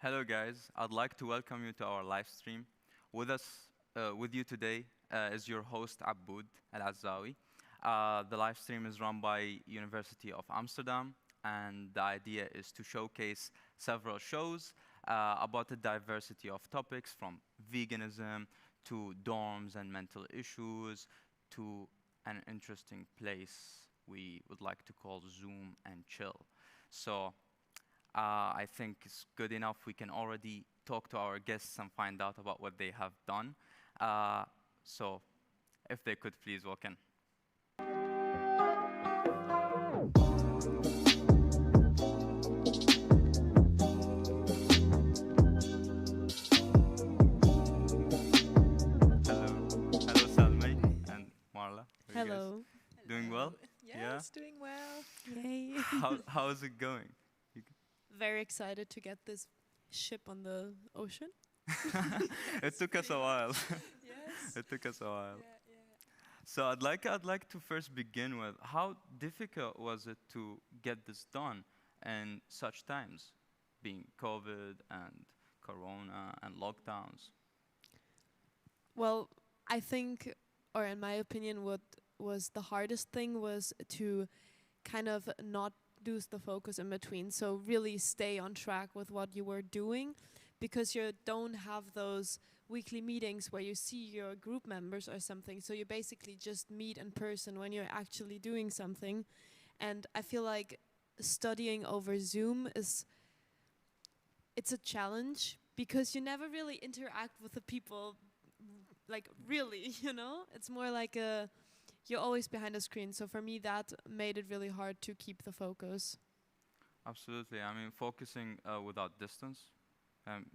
Hello, guys. I'd like to welcome you to our live stream. With you today is your host Aboud Al Azawi. The live stream is run by University of Amsterdam, and the idea is to showcase several shows about a diversity of topics, from veganism to dorms and mental issues to an interesting place we would like to call Zoom and Chill. So I think it's good enough. We can already talk to our guests and find out about what they have done. So, if they could please walk in. Hello, Salmay and Marla. How are you guys? Hello. Doing well? Yes, doing well. Yay. How is it going? Very excited to get this ship on the ocean. It took us a while. Yes. It took us a while. Yeah. So I'd like to first begin with how difficult was it to get this done in such times, being COVID and Corona and lockdowns. Well, I think, or in my opinion, what was the hardest thing was to kind of not lose the focus in between. So really stay on track with what you were doing, because you don't have those weekly meetings where you see your group members or something. So you basically just meet in person when you're actually doing something. And I feel like studying over Zoom it's a challenge, because you never really interact with the people, like really, It's more like you're always behind a screen. So for me, that made it really hard to keep the focus. Absolutely. I mean, focusing without distance,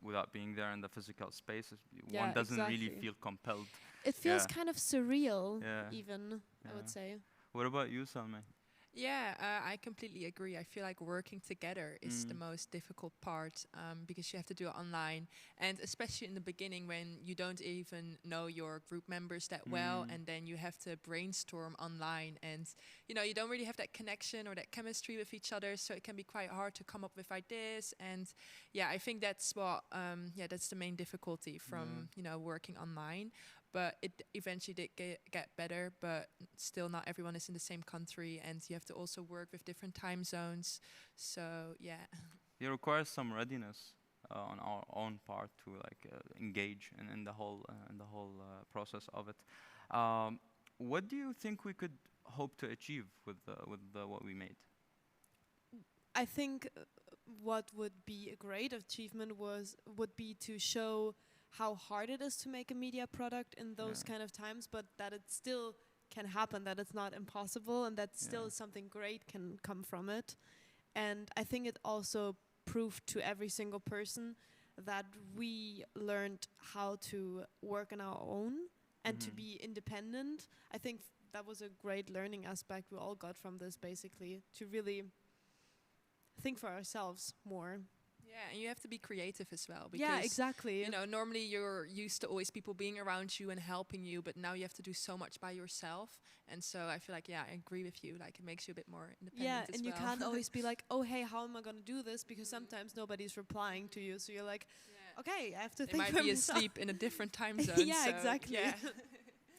without being there in the physical space, Yeah, one doesn't really exactly. feel compelled. It feels Yeah. kind of surreal, Yeah. even, I Yeah. would say. What about you, Salme? Yeah, I completely agree. I feel like working together is the most difficult part, because you have to do it online. And especially in the beginning, when you don't even know your group members that well, and then you have to brainstorm online, and you don't really have that connection or that chemistry with each other, so it can be quite hard to come up with ideas. And yeah, I think that's that's the main difficulty from working online. But it eventually did get better, but still not everyone is in the same country, and you have to also work with different time zones. So yeah. It requires some readiness on our own part to engage in the whole process of it. What do you think we could hope to achieve with what we made? I think what would be a great achievement would be to show how hard it is to make a media product in those kind of times, but that it still can happen, that it's not impossible, and that still something great can come from it. And I think it also proved to every single person that we learned how to work on our own and to be independent. I think that was a great learning aspect we all got from this, basically, to really think for ourselves more. Yeah, and you have to be creative as well. Because, Yeah, exactly. normally you're used to always people being around you and helping you, but now you have to do so much by yourself. And so I feel like, I agree with you. Like, it makes you a bit more independent Yeah, as and you well. can't always be like, oh, hey, how am I going to do this? Because sometimes nobody's replying to you. So you're like, okay, I have to They think might for be myself. asleep in a different time zone. Yeah, so, exactly. Yeah.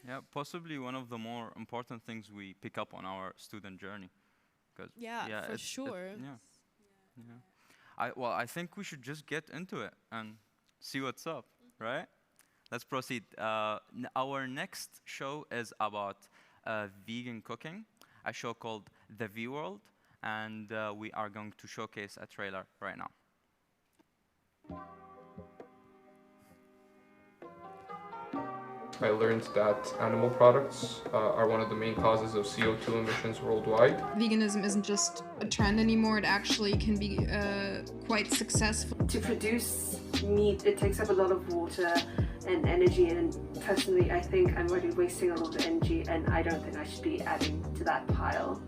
Yeah, possibly one of the more important things we pick up on our student journey. 'Cause Yeah, for it's- sure. Yeah. I think we should just get into it and see what's up, right? Let's proceed. Our next show is about vegan cooking, a show called The V World, and we are going to showcase a trailer right now. I learned that animal products are one of the main causes of CO2 emissions worldwide. Veganism isn't just a trend anymore, it actually can be quite successful. To produce meat, it takes up a lot of water and energy, and personally I think I'm already wasting a lot of energy, and I don't think I should be adding to that pile.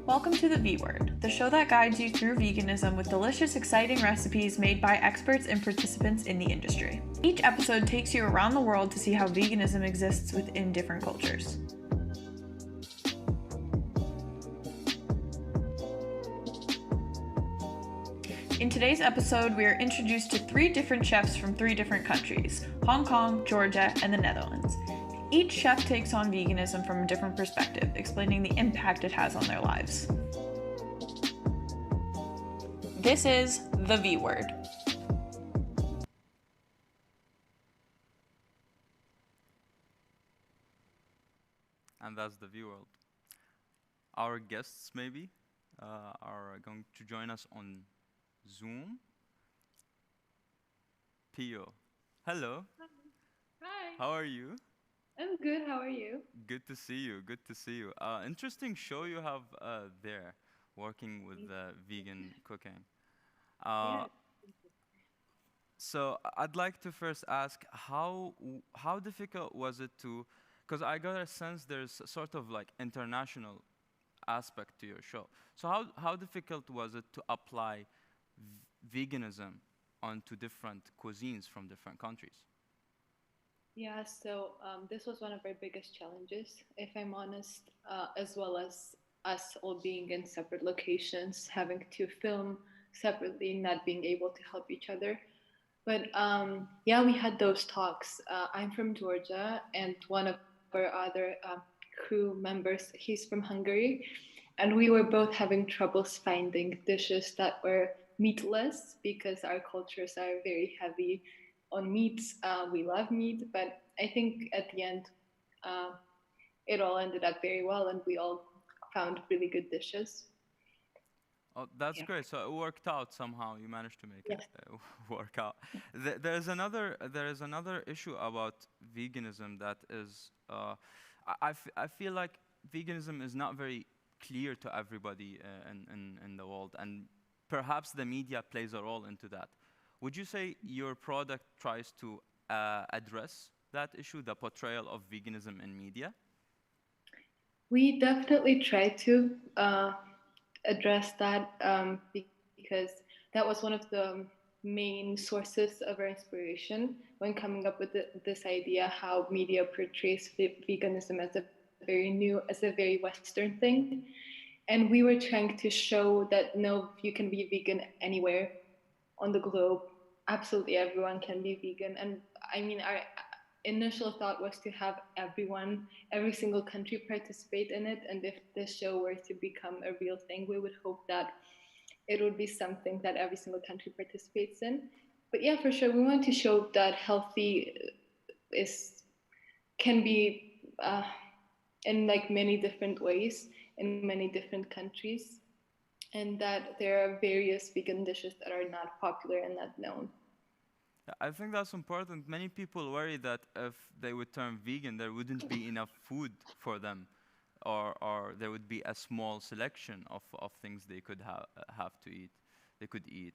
Welcome to the V Word, the show that guides you through veganism with delicious, exciting recipes made by experts and participants in the industry. Each episode takes you around the world to see how veganism exists within different cultures. In today's episode, we are introduced to 3 different chefs from 3 different countries: Hong Kong, Georgia, and the Netherlands. Each chef takes on veganism from a different perspective, explaining the impact it has on their lives. This is the V Word. And that's the V World. Our guests, maybe, are going to join us on Zoom. Pio. Hello. Hi. How are you? I'm good. How are you? Good to see you. Good to see you. Interesting show you have there, working with vegan cooking. Yeah. So I'd like to first ask how difficult was it to, because I got a sense there's a sort of like international aspect to your show. So how difficult was it to apply veganism onto different cuisines from different countries? Yeah, so this was one of our biggest challenges, if I'm honest, as well as us all being in separate locations, having to film separately, not being able to help each other. But yeah, we had those talks. I'm from Georgia, and one of our other crew members, he's from Hungary, and we were both having troubles finding dishes that were meatless because our cultures are very heavy on meats. We love meat, but I think at the end, uh, it all ended up very well, and we all found really good dishes. Oh, that's Yeah. great. So it worked out somehow. You managed to make it Yes. work out. There is another issue about veganism that is I feel like veganism is not very clear to everybody in the world, and perhaps the media plays a role into that. Would you say your product tries to address that issue, the portrayal of veganism in media? We definitely try to address that because that was one of the main sources of our inspiration when coming up with this idea how media portrays veganism as a as a very Western thing. And we were trying to show that no, you can be vegan anywhere on the globe. Absolutely everyone can be vegan. And I mean, our initial thought was to have everyone, every single country participate in it. And if this show were to become a real thing, we would hope that it would be something that every single country participates in. But yeah, for sure, we want to show that healthy is can be in like many different ways in many different countries, and that there are various vegan dishes that are not popular and not known. Yeah, I think that's important. Many people worry that if they would turn vegan, there wouldn't be enough food for them, or there would be a small selection of things they could have to eat, they could eat.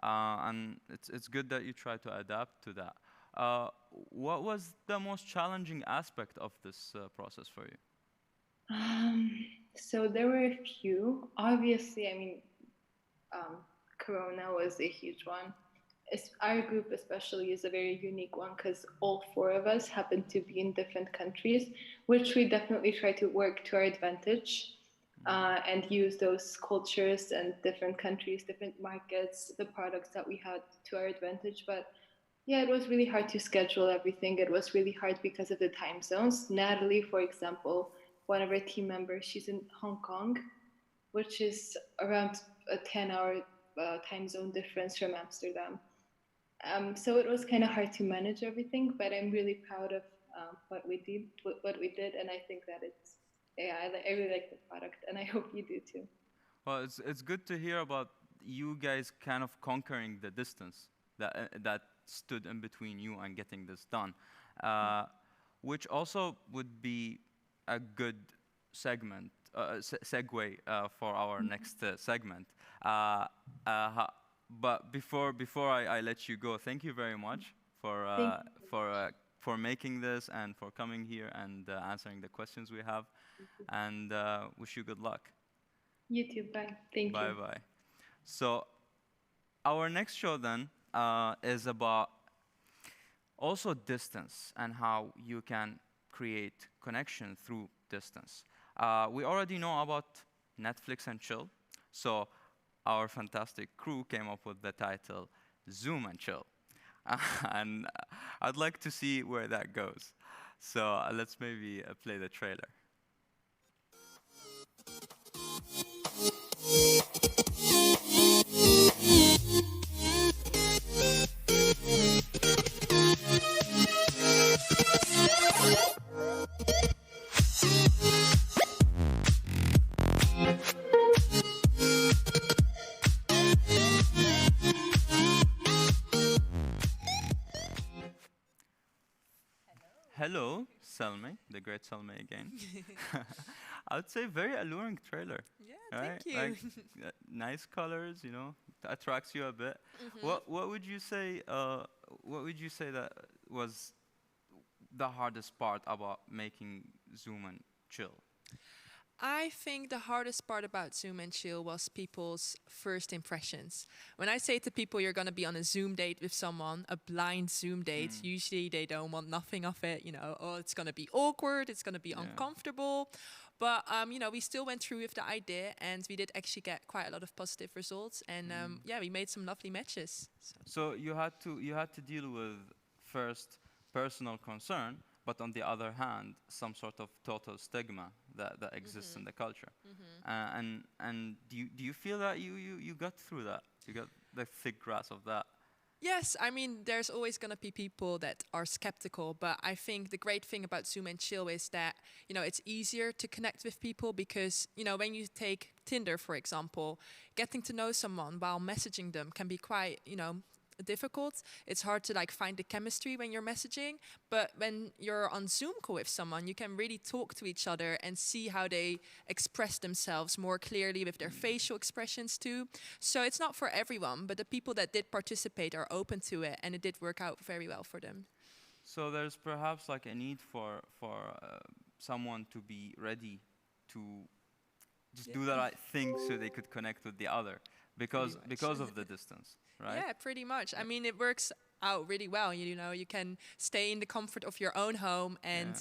And it's good that you try to adapt to that. What was the most challenging aspect of this process for you? Um, so there were a few. Obviously, I mean, Corona was a huge one. Our group especially is a very unique one because all 4 of us happen to be in different countries, which we definitely try to work to our advantage and use those cultures and different countries, different markets, the products that we had to our advantage. But yeah, it was really hard to schedule everything. It was really hard because of the time zones. Natalie, for example, one of our team members, she's in Hong Kong, which is around a 10-hour time zone difference from Amsterdam. So it was kind of hard to manage everything, but I'm really proud of what we did, and I think that I really like the product, and I hope you do too. Well, it's good to hear about you guys kind of conquering the distance that stood in between you and getting this done, which also would be a good segment segue for our next segment. But before I let you go, thank you very much for for making this and for coming here and answering the questions we have, and wish you good luck. You too. Bye. Thank Bye you. bye. So our next show then is about also distance and how you can create connection through distance. We already know about Netflix and chill. So our fantastic crew came up with the title Zoom and Chill. And I'd like to see where that goes. So let's maybe play the trailer. Hello, Selmi, the great Selmi again. I would say very alluring trailer. Yeah, Right? thank you. Like nice colors, you know, attracts you a bit. What would you say? What would you say that was the hardest part about making Zoom and Chill? I think the hardest part about Zoom and Chill was people's first impressions. When I say to people you're going to be on a Zoom date with someone, a blind Zoom date, usually they don't want nothing of it. You know, oh, it's going to be awkward, it's going to be uncomfortable. But, you know, we still went through with the idea and we did actually get quite a lot of positive results. And, yeah, we made some lovely matches. So you had to deal with first personal concern, but on the other hand, some sort of total stigma that exists in the culture. And do you feel that you got through that? You got the thick grasp of that? Yes, I mean, there's always going to be people that are skeptical, but I think the great thing about Zoom and Chill is that, you know, it's easier to connect with people because, you know, when you take Tinder, for example, getting to know someone while messaging them can be quite, you know, difficult. It's hard to like find the chemistry when you're messaging, but when you're on Zoom call with someone, you can really talk to each other and see how they express themselves more clearly with their facial expressions too. So it's not for everyone, but the people that did participate are open to it, and it did work out very well for them. So there's perhaps like a need for someone to be ready to just do the right thing so they could connect with the other because of the distance, right? Yeah, pretty much. I mean, it works out really well. You know, you can stay in the comfort of your own home and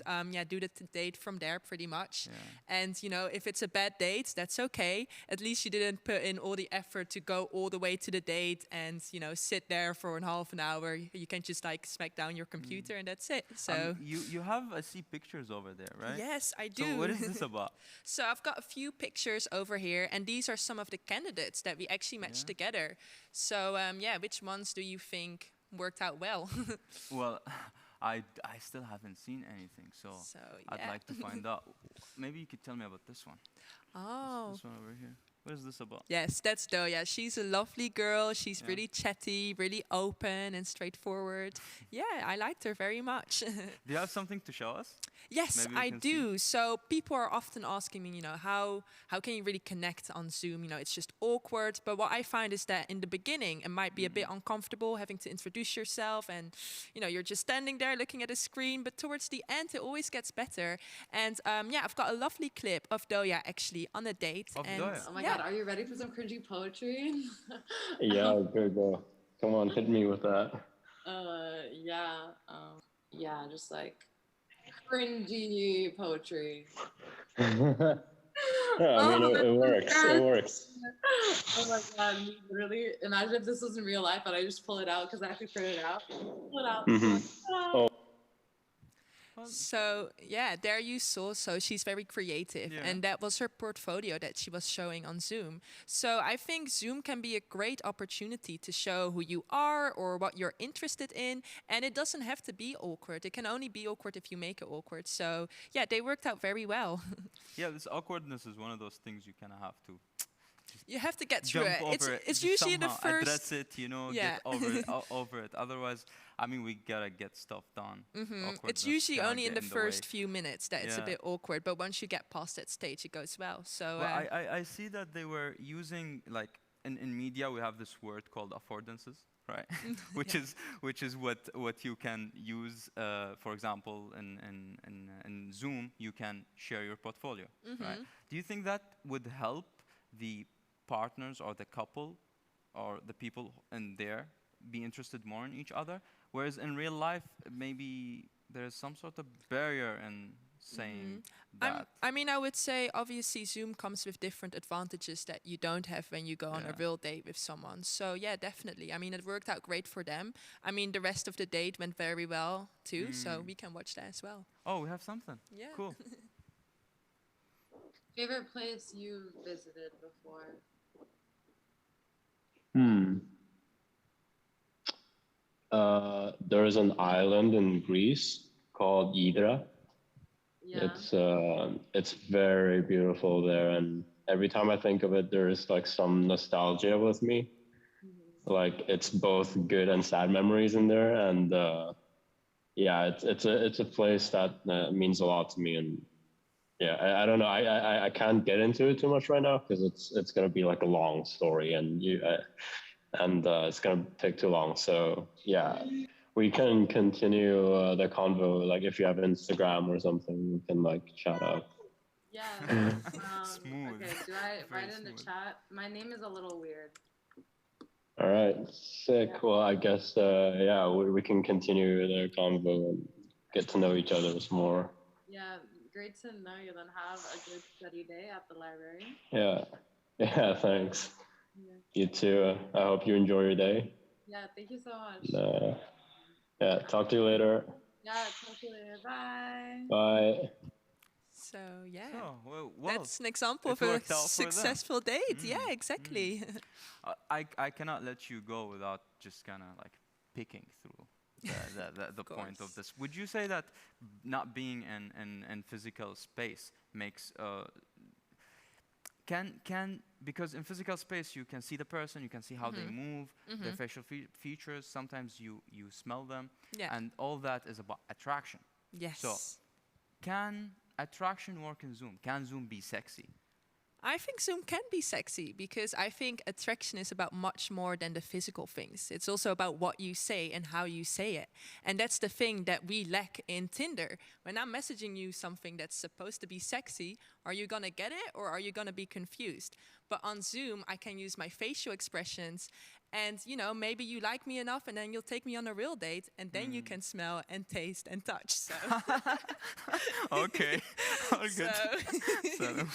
do the date from there pretty much. And, you know, if it's a bad date, that's okay. At least you didn't put in all the effort to go all the way to the date and, you know, sit there for half an hour. You can just like smack down your computer and that's it. So you have, I see pictures over there, right? Yes, I do. So what is this about? So I've got a few pictures over here, and these are some of the candidates that we actually matched together. So which ones do you think worked out well? Well, I still haven't seen anything, so I'd like to find out. Maybe you could tell me about this one. Oh. This one over here. What is this about? Yes, that's Doya. She's a lovely girl. She's really chatty, really open and straightforward. Yeah, I liked her very much. Do you have something to show us? Yes, I do. So people are often asking me, you know, how can you really connect on Zoom? You know, it's just awkward. But what I find is that in the beginning, it might be a bit uncomfortable having to introduce yourself and, you know, you're just standing there looking at a screen. But towards the end, it always gets better. And I've got a lovely clip of Doya actually on a date. Of Doya? Oh my God, are you ready for some cringy poetry? Yeah, good. Come on, hit me with that. Just like cringy poetry. Yeah, I mean, it works. It works. Oh my God, literally, imagine if this was in real life and I just pull it out because I have to print it out. Pull it out. Oh. So there you saw. So she's very creative, and that was her portfolio that she was showing on Zoom. So I think Zoom can be a great opportunity to show who you are or what you're interested in, and it doesn't have to be awkward. It can only be awkward if you make it awkward. So they worked out very well. Yeah, this awkwardness is one of those things you kind of have to. You have to get through it. It's usually the first. Address it, you know, get over it. Otherwise, I mean, we gotta get stuff done. It's usually only in the first few minutes that it's a bit awkward, but once you get past that stage, it goes well. So I see that they were using, like, in media we have this word called affordances, right? which is what you can use. For example, in Zoom, you can share your portfolio, right? Do you think that would help the partners or the couple or the people in there be interested more in each other, whereas in real life maybe there's some sort of barrier in saying I that. I would say obviously Zoom comes with different advantages that you don't have when you go on a real date with someone. So yeah, definitely. I mean, it worked out great for them. I mean, the rest of the date went very well too. So we can watch that as well. Oh, we have something. Yeah. Cool. Favorite place you visited before? There is an island in Greece called Hydra. Yeah. It's very beautiful there, and every time I think of it, there is like some nostalgia with me. Like it's both good and sad memories in there, and yeah, it's a place that means a lot to me, and yeah, I don't know, I can't get into it too much right now because it's gonna be like a long story, and it's gonna take too long. So yeah, we can continue the convo. Like if you have Instagram or something, we can like chat out. Yeah. Smooth. Okay, do I Very write in the smooth. chat? My name is a little weird. All right, sick. Well, I guess yeah, we can continue the convo and get to know each other more. Yeah, great to know you. Then have a good study day at the library. Yeah, thanks. Yeah. You too. I hope you enjoy your day. Yeah, thank you so much. Yeah, talk to you later. Yeah, talk to you later. Bye. Bye. So yeah, well, that's an example it of a worked out for them. successful date. Yeah, exactly. I cannot let you go without just kind of like picking through the point of this. Would you say that not being in physical space makes because in physical space you can see the person, you can see how they move, their facial features. Sometimes you smell them, and all that is about attraction. Yes. So can attraction work in Zoom? Can Zoom be sexy? I think Zoom can be sexy because I think attraction is about much more than the physical things. It's also about what you say and how you say it. And that's the thing that we lack in Tinder. When I'm messaging you something that's supposed to be sexy, are you gonna get it or are you gonna be confused? But on Zoom, I can use my facial expressions and, you know, maybe you like me enough and then you'll take me on a real date and then you can smell and taste and touch. So Okay. All good. So,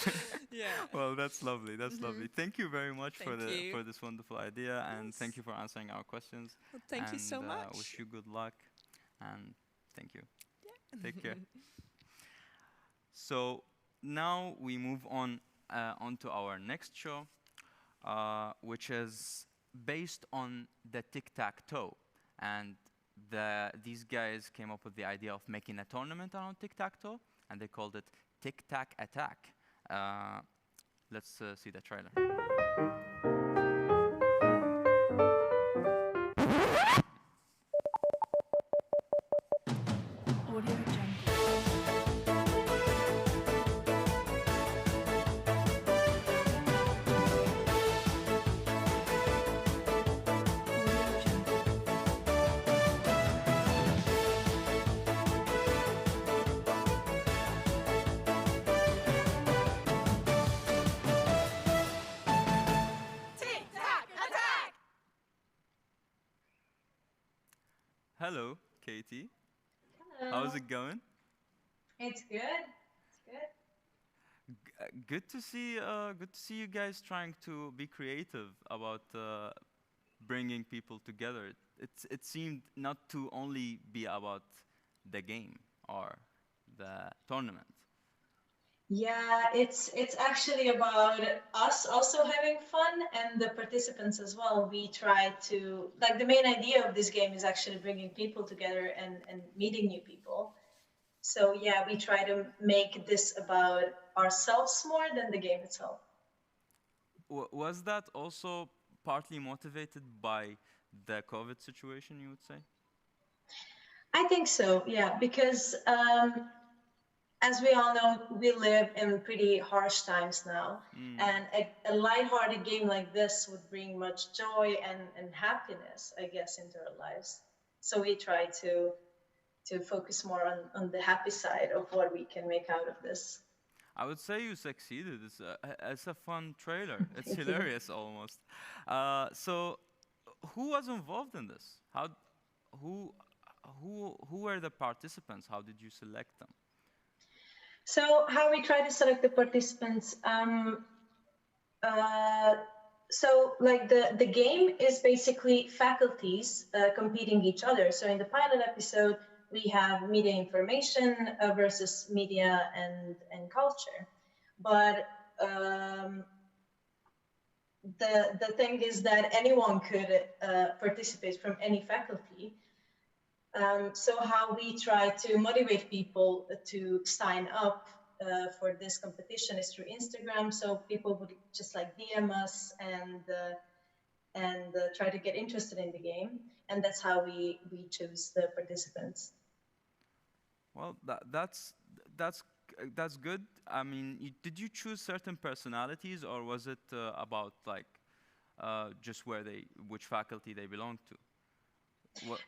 yeah. Well, that's lovely. That's lovely. Thank you very much for Thank you. this wonderful idea, and thank you for answering our questions. Well, thank you so much. Wish you good luck, and thank you. Yeah. Take care. So now we move on onto our next show, which is based on the tic-tac-toe, and these guys came up with the idea of making a tournament around tic-tac-toe, and they called it Tic-Tac Attack. Let's see the trailer. Hello, Katie. Hello. How's it going? It's good. It's good. Good to see you guys trying to be creative about bringing people together. It seemed not to only be about the game or the tournament. Yeah, it's actually about us also having fun and the participants as well. We try to, like, the main idea of this game is actually bringing people together and meeting new people. So yeah, we try to make this about ourselves more than the game itself. Was that also partly motivated by the COVID situation, you would say? I think so, yeah, because as we all know, we live in pretty harsh times now, and a lighthearted game like this would bring much joy and happiness, I guess, into our lives. So we try to focus more on the happy side of what we can make out of this. I would say you succeeded. It's a fun trailer. It's hilarious almost. So, who was involved in this? Who were the participants? How did you select them? So how we try to select the participants, so like the game is basically faculties competing each other. So in the pilot episode, we have media information versus media and culture. But the thing is that anyone could participate from any faculty. So how we try to motivate people to sign up for this competition is through Instagram. So people would just like DM us and try to get interested in the game, and that's how we choose the participants. Well, that's good. I mean, did you choose certain personalities, or was it about like just which faculty they belong to?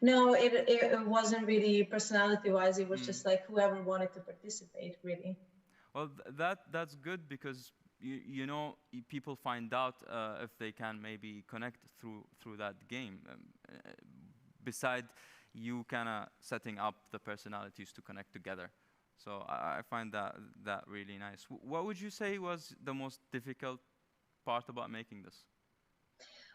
No, it wasn't really personality-wise. It was just like whoever wanted to participate, really. Well, that's good because you know people find out if they can maybe connect through that game. Beside you kind of setting up the personalities to connect together. So I find that really nice. What would you say was the most difficult part about making this?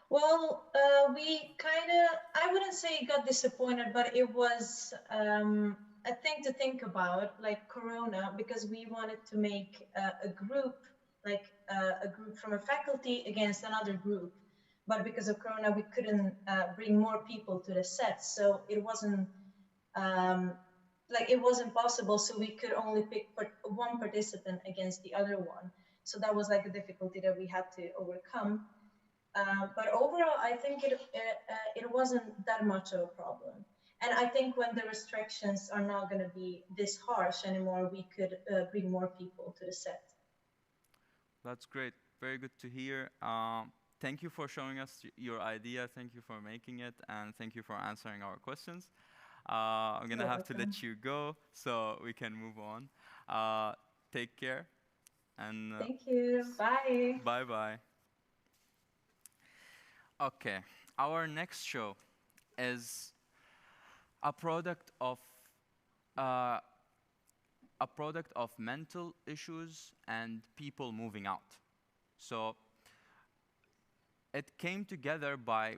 Well, we kind of, I wouldn't say got disappointed, but it was a thing to think about, like Corona, because we wanted to make a group, like a group from a faculty against another group. But because of Corona, we couldn't bring more people to the set. So it wasn't, it wasn't possible. So we could only pick one participant against the other one. So that was like a difficulty that we had to overcome. But overall, I think it wasn't that much of a problem. And I think when the restrictions are not going to be this harsh anymore, we could bring more people to the set. That's great. Very good to hear. Thank you for showing us your idea. Thank you for making it. And thank you for answering our questions. I'm going to have to let you go so we can move on. Take care. And thank you. Bye. Bye-bye. Okay, our next show is a product of mental issues and people moving out. So it came together by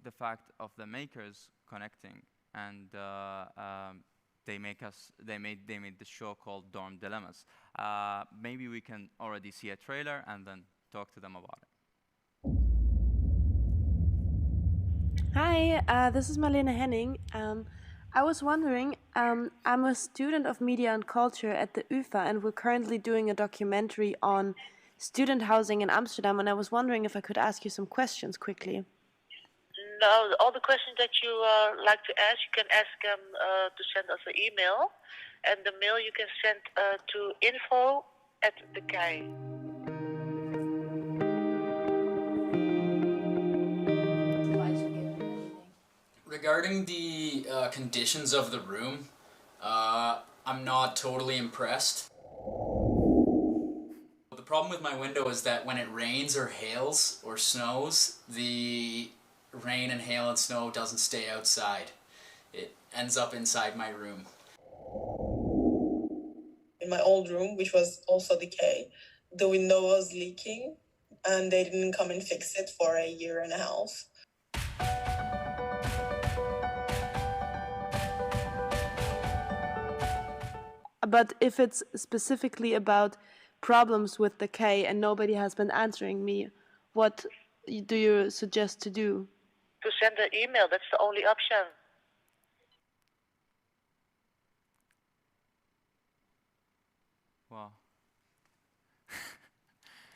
the fact of the makers connecting, and they made this show called Dorm Dilemmas. Maybe we can already see a trailer and then talk to them about it. Hi, this is Marlene Henning. I was wondering, I'm a student of media and culture at the UvA, and we're currently doing a documentary on student housing in Amsterdam, and I was wondering if I could ask you some questions quickly. No, all the questions that you like to ask, you can ask them to send us an email, and the mail you can send to info@thekei. Regarding the conditions of the room, I'm not totally impressed. The problem with my window is that when it rains or hails or snows, the rain and hail and snow doesn't stay outside. It ends up inside my room. In my old room, which was also decay, the window was leaking and they didn't come and fix it for a year and a half. But if it's specifically about problems with the K and nobody has been answering me, what do you suggest to do? To send an email, that's the only option. Wow.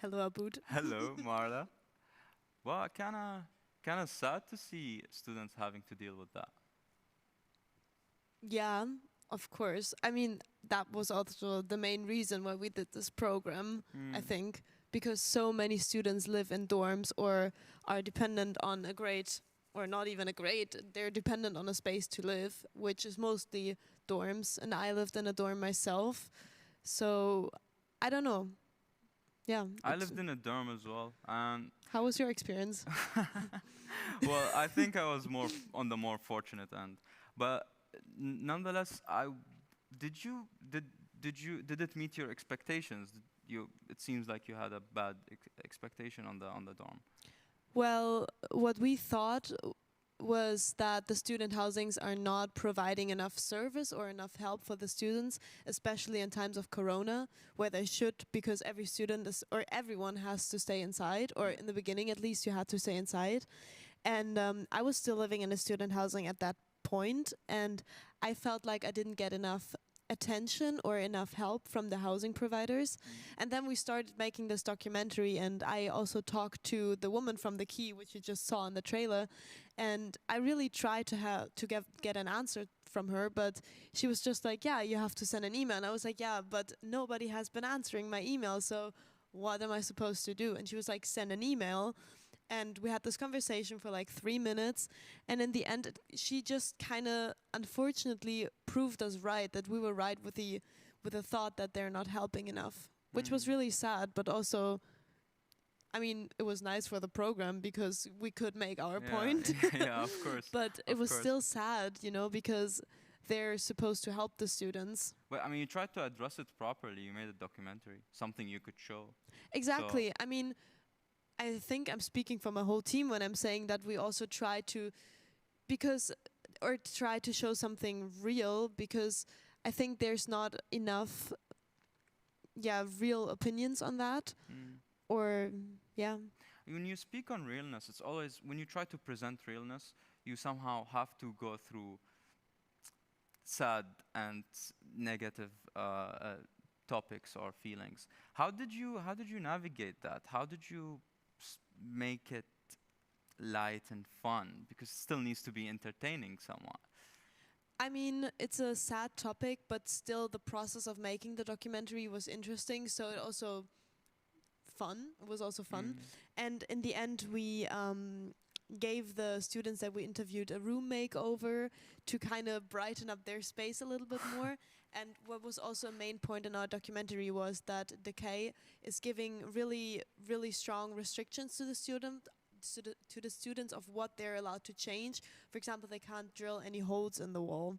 Hello, Aboud. Hello, Marla. Well, kind of sad to see students having to deal with that. Yeah, of course. I mean, that was also the main reason why we did this program, I think, because so many students live in dorms or are dependent on a grade, or not even a grade, they're dependent on a space to live, which is mostly dorms, and I lived in a dorm myself, so I don't know. Yeah. I lived in a dorm as well. How was your experience? Well, I think I was on the more fortunate end, but nonetheless, did did it meet your expectations? It seems like you had a bad expectation on the dorm. Well, what we thought was that the student housings are not providing enough service or enough help for the students, especially in times of corona, where they should, because every student or everyone has to stay inside, or in the beginning at least you had to stay inside. And I was still living in a student housing at that point, and I felt like I didn't get enough attention or enough help from the housing providers. And then we started making this documentary, and I also talked to the woman from the Key, which you just saw in the trailer, and I really tried to get an answer from her, but she was just like, yeah, you have to send an email. And I was like, yeah, but nobody has been answering my email, so what am I supposed to do? And she was like, send an email. And we had this conversation for like 3 minutes, and in the end she just kind of unfortunately proved us right, that we were right with the thought that they're not helping enough, which was really sad, but also, I mean, it was nice for the program because we could make our point. Yeah, of course. But it was still sad, you know, because they're supposed to help the students. But I mean, you tried to address it properly. You made a documentary, something you could show. Exactly. I mean, I think I'm speaking for my whole team when I'm saying that we also try to try to show something real, because I think there's not enough real opinions on that. Or when you speak on realness, it's always, when you try to present realness, you somehow have to go through sad and negative topics or feelings. How did you navigate that? How did you make it light and fun, because it still needs to be entertaining somewhat? I mean, it's a sad topic, but still the process of making the documentary was interesting, so it was also fun. And in the end we gave the students that we interviewed a room makeover to kind of brighten up their space a little bit more. And what was also a main point in our documentary was that Decay is giving really, really strong restrictions to the students of what they're allowed to change. For example, they can't drill any holes in the wall.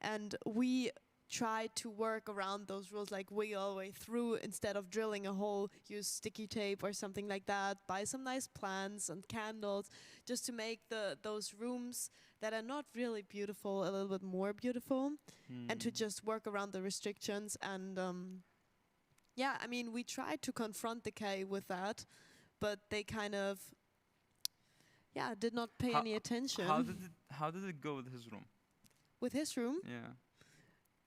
And we try to work around those rules, like wiggle all the way through. Instead of drilling a hole, use sticky tape or something like that, buy some nice plants and candles, just to make those rooms that are not really beautiful a little bit more beautiful, and to just work around the restrictions. And I mean, we tried to confront Decay with that, but they kind of did not pay any attention. How did it go with his room? With his room? Yeah.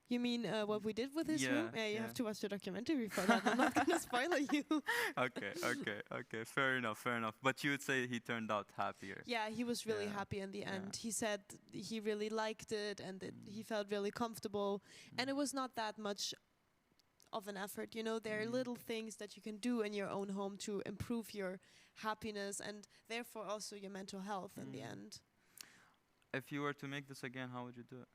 You mean what we did with his room? Yeah, you yeah. have to watch the documentary for that. I'm not gonna spoil you. Okay. Fair enough. But you would say he turned out happier. Yeah, he was really happy in the end. He said he really liked it, and he felt really comfortable. And it was not that much of an effort. You know, there are little things that you can do in your own home to improve your happiness and therefore also your mental health in the end. If you were to make this again, how would you do it?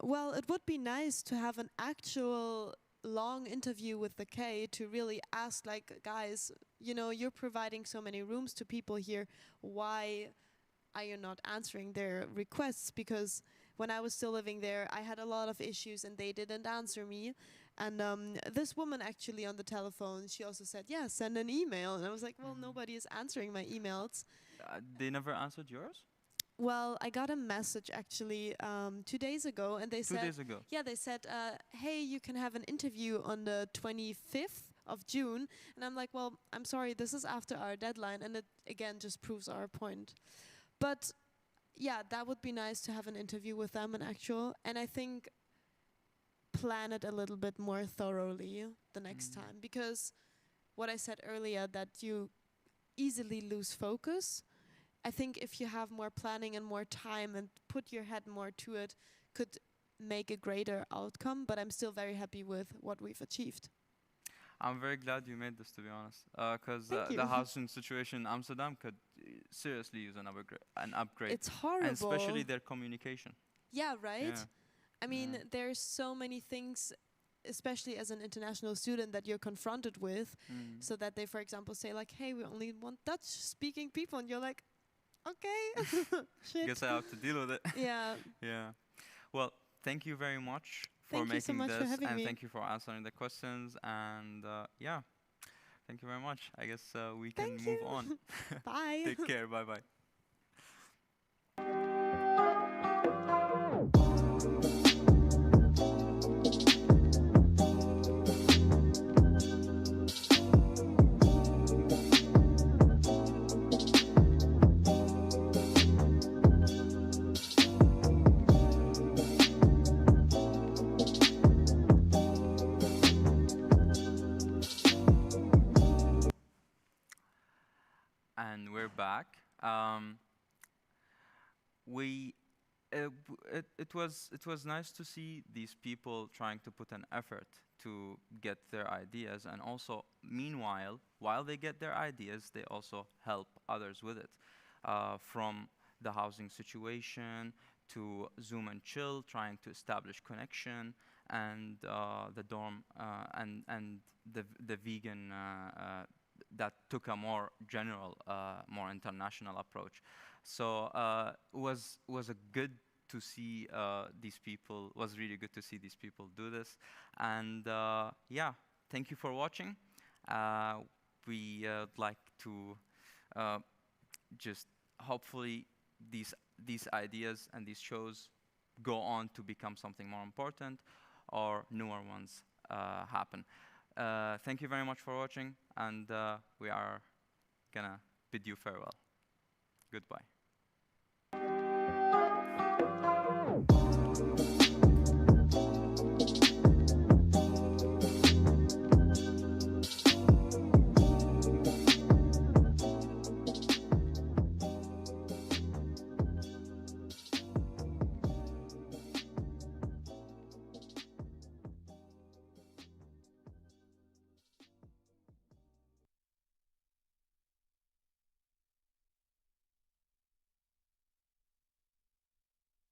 Well, it would be nice to have an actual long interview with the K to really ask, like, guys, you know, you're providing so many rooms to people here. Why are you not answering their requests? Because when I was still living there, I had a lot of issues and they didn't answer me. And this woman actually on the telephone, she also said, yeah, send an email. And I was like, well, nobody is answering my emails. They never answered yours? Well, I got a message actually 2 days ago, and they said, 2 days ago. Yeah, they said, hey, you can have an interview on the 25th of June. And I'm like, well, I'm sorry, this is after our deadline, and it again just proves our point. But yeah, that would be nice to have an interview with them, an actual, and I think plan it a little bit more thoroughly the next time, because what I said earlier, that you easily lose focus. I think if you have more planning and more time and put your head more to it, could make a greater outcome. But I'm still very happy with what we've achieved. I'm very glad you made this, to be honest, because the housing situation in Amsterdam could seriously use an upgrade. It's horrible. And especially their communication. Yeah, right? Yeah. I mean, there's so many things, especially as an international student, that you're confronted with, so that they, for example, say like, hey, we only want Dutch-speaking people, and you're like, okay. Shit. Guess I have to deal with it. Yeah. Yeah. Well, thank you very much. for Thank you so making much this, for having and me. thank you for answering the questions. And yeah, thank you very much. I guess we can Thank move you. on. Bye. Take care. Bye bye. And we're back. We it was nice to see these people trying to put an effort to get their ideas, and also meanwhile, while they get their ideas, they also help others with it, from the housing situation to Zoom and Chill, trying to establish connection, and the dorm and the vegan that took a more general, more international approach. So was a good to see these people. Was really good to see these people do this. And yeah, thank you for watching. We like to just hopefully these ideas and these shows go on to become something more important, or newer ones happen. Thank you very much for watching, and we are gonna bid you farewell. Goodbye.